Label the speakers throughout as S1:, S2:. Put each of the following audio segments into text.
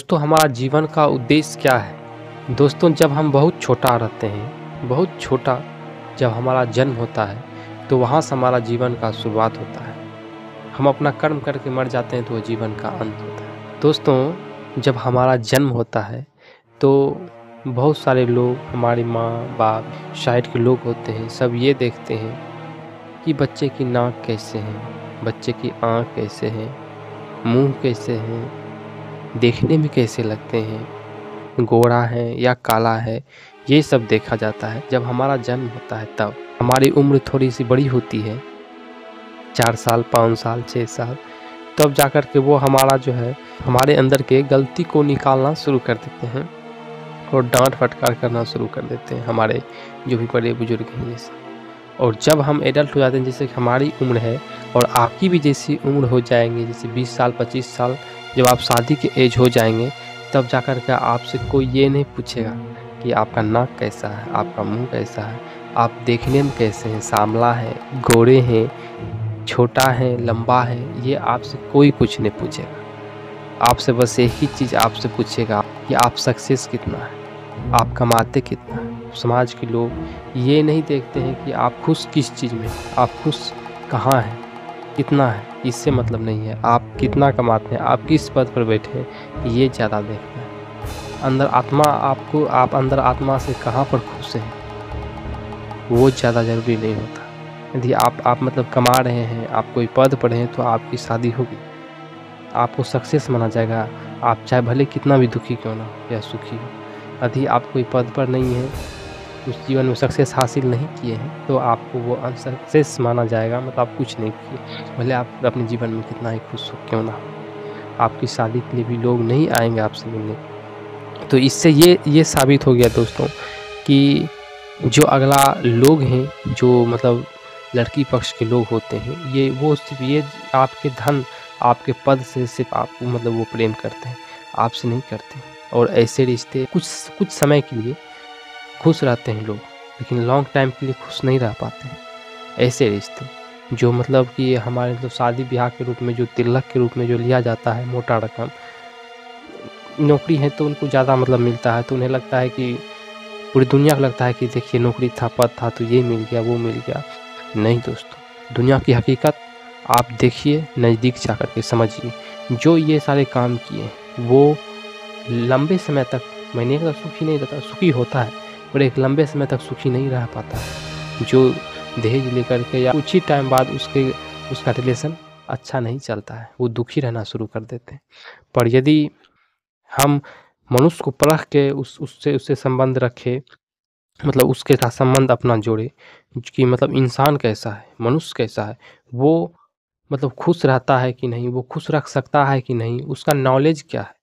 S1: दोस्तों हमारा जीवन का उद्देश्य क्या है? दोस्तों जब हम बहुत छोटा रहते हैं, बहुत छोटा जब हमारा जन्म होता है, तो वहाँ से हमारा जीवन का शुरुआत होता है। हम अपना कर्म करके मर जाते हैं तो वो जीवन का अंत होता है। दोस्तों जब हमारा जन्म होता है तो बहुत सारे लोग, हमारी माँ बाप, साइड के लोग होते हैं, सब ये देखते हैं कि बच्चे की नाक कैसे है, बच्चे की आँख कैसे है, मुँह कैसे है, देखने में कैसे लगते हैं, गोरा है या काला है, ये सब देखा जाता है। जब हमारा जन्म होता है तब हमारी उम्र थोड़ी सी बड़ी होती है, 4 साल, 5 साल, 6 साल, तब जाकर के वो हमारा जो है हमारे अंदर के गलती को निकालना शुरू कर देते हैं और डांट फटकार करना शुरू कर देते हैं हमारे जो भी बड़े बुजुर्ग हैं ये सब। और जब हम एडल्ट हो जाते हैं, जैसे कि हमारी उम्र है और आपकी भी जैसी उम्र हो जाएंगे, जैसे 20 साल 25 साल, जब आप शादी के एज हो जाएंगे तब जाकर के आपसे कोई ये नहीं पूछेगा कि आपका नाक कैसा है, आपका मुंह कैसा है, आप देखने में कैसे हैं, सांवला है, गोरे हैं, छोटा है, लंबा है, ये आपसे कोई कुछ नहीं पूछेगा। आपसे बस एक ही चीज़ आपसे पूछेगा कि आप सक्सेस कितना है, आप कमाते कितना है। समाज के लोग ये नहीं देखते हैं कि आप खुश किस चीज़ में, आप खुश कहाँ हैं, कितना है, इससे मतलब नहीं है। आप कितना कमाते हैं, आप किस पद पर बैठे हैं, ये ज़्यादा देखते हैं। अंदर आत्मा आपको, आप अंदर आत्मा से कहाँ पर खुश हैं, वो ज़्यादा ज़रूरी नहीं होता। यदि आप मतलब कमा रहे हैं, आप कोई पद पर हैं तो आपकी शादी होगी, आपको सक्सेस माना जाएगा, आप चाहे भले कितना भी दुखी क्यों ना हो या सुखी हो। यदि आप कोई पद पर नहीं हैं, उस जीवन में सक्सेस हासिल नहीं किए हैं, तो आपको वो अनसक्सेस माना जाएगा, मतलब आप कुछ नहीं किए, भले आप अपने जीवन में कितना ही खुश हो क्यों ना हो। आपकी शादी के लिए भी लोग नहीं आएंगे आपसे मिलने। तो इससे ये साबित हो गया दोस्तों कि जो अगला लोग हैं, जो मतलब लड़की पक्ष के लोग होते हैं, ये वो सिर्फ ये आपके धन, आपके पद से सिर्फ आपको मतलब वो प्रेम करते हैं, आपसे नहीं करते। और ऐसे रिश्ते कुछ समय के लिए खुश रहते हैं लोग, लेकिन लॉन्ग टाइम के लिए खुश नहीं रह पाते हैं। ऐसे रिश्ते जो मतलब कि हमारे मतलब शादी ब्याह के रूप में, जो तिलक के रूप में जो लिया जाता है, मोटा रकम, नौकरी है तो उनको ज़्यादा मतलब मिलता है, तो उन्हें लगता है कि पूरी दुनिया को लगता है कि देखिए नौकरी था, पद था, तो ये मिल गया, वो मिल गया। नहीं दोस्तों, दुनिया की हकीकत आप देखिए, नज़दीक जा कर के समझिए। जो ये सारे काम किए वो लंबे समय तक, मैंने कहा सुखी नहीं रहता, सुखी होता है पर एक लंबे समय तक सुखी नहीं रह पाता है। जो दहेज लेकर के या कुछ ही टाइम बाद उसका रिलेशन अच्छा नहीं चलता है, वो दुखी रहना शुरू कर देते हैं। पर यदि हम मनुष्य को परख के उससे संबंध रखें, मतलब उसके साथ संबंध अपना जोड़े कि मतलब इंसान कैसा है, मनुष्य कैसा है, वो मतलब खुश रहता है कि नहीं, वो खुश रख सकता है कि नहीं, उसका नॉलेज क्या है,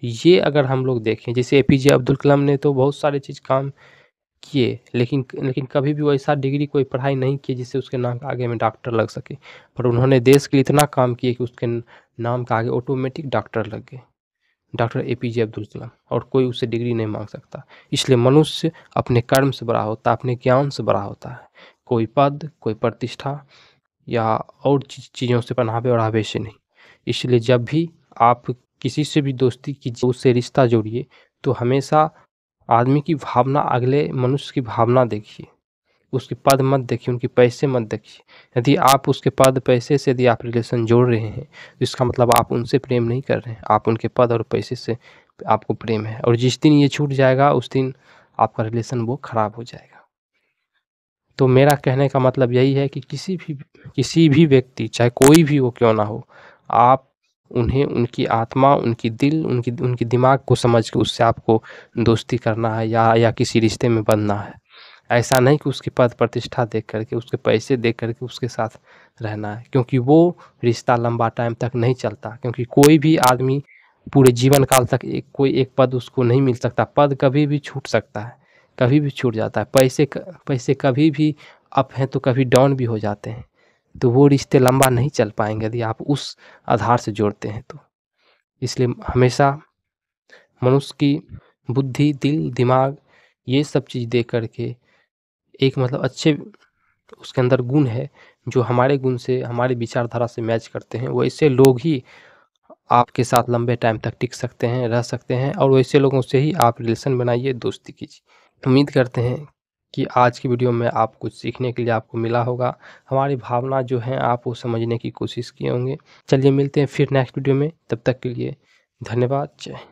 S1: ये अगर हम लोग देखें। जैसे एपीजे अब्दुल कलाम ने तो बहुत सारे चीज़ काम किए, लेकिन कभी भी वैसा डिग्री कोई पढ़ाई नहीं की जिससे उसके नाम के आगे में डॉक्टर लग सके। पर उन्होंने देश के लिए इतना काम किए कि उसके नाम के आगे ऑटोमेटिक डॉक्टर लग गए, डॉक्टर एपीजे अब्दुल कलाम, और कोई उससे डिग्री नहीं मांग सकता। इसलिए मनुष्य अपने कर्म से बड़ा होता है, अपने ज्ञान से बड़ा होता है, कोई पद, कोई प्रतिष्ठा या और चीज़ों से, पहनावे ओढ़ावे से नहीं। इसलिए जब भी आप किसी से भी दोस्ती कीजिए, उससे रिश्ता जोड़िए, तो हमेशा आदमी की भावना, अगले मनुष्य की भावना देखिए, उसके पद मत देखिए, उनके पैसे मत देखिए। यदि आप उसके पद पैसे से यदि आप रिलेशन जोड़ रहे हैं, तो इसका मतलब आप उनसे प्रेम नहीं कर रहे हैं, आप उनके पद और पैसे से आपको प्रेम है। और जिस दिन ये छूट जाएगा उस दिन आपका रिलेशन वो खराब हो जाएगा। तो मेरा कहने का मतलब यही है कि किसी भी व्यक्ति, चाहे कोई भी वो क्यों ना हो, आप उन्हें, उनकी आत्मा, उनकी दिल, उनकी दिमाग को समझ के उससे आपको दोस्ती करना है या किसी रिश्ते में बंधना है। ऐसा नहीं कि उसकी पद प्रतिष्ठा देख करके, उसके पैसे देख करके उसके साथ रहना है, क्योंकि वो रिश्ता लंबा टाइम तक नहीं चलता। क्योंकि कोई भी आदमी पूरे जीवन काल तक कोई एक पद उसको नहीं मिल सकता। पद कभी भी छूट सकता है, कभी भी छूट जाता है। पैसे कभी भी अप हैं तो कभी डाउन भी हो जाते हैं। तो वो रिश्ते लंबा नहीं चल पाएंगे यदि आप उस आधार से जोड़ते हैं तो। इसलिए हमेशा मनुष्य की बुद्धि, दिल, दिमाग, ये सब चीज़ देख करके एक मतलब अच्छे उसके अंदर गुण है जो हमारे गुण से, हमारे विचारधारा से मैच करते हैं, वैसे लोग ही आपके साथ लंबे टाइम तक टिक सकते हैं, रह सकते हैं और वैसे लोगों से ही आप रिलेशन बनाइए, दोस्ती कीजिए। उम्मीद करते हैं कि आज की वीडियो में आप कुछ सीखने के लिए आपको मिला होगा। हमारी भावना जो है आप वो समझने की कोशिश किए होंगे। चलिए मिलते हैं फिर नेक्स्ट वीडियो में, तब तक के लिए धन्यवाद। जय हिंद।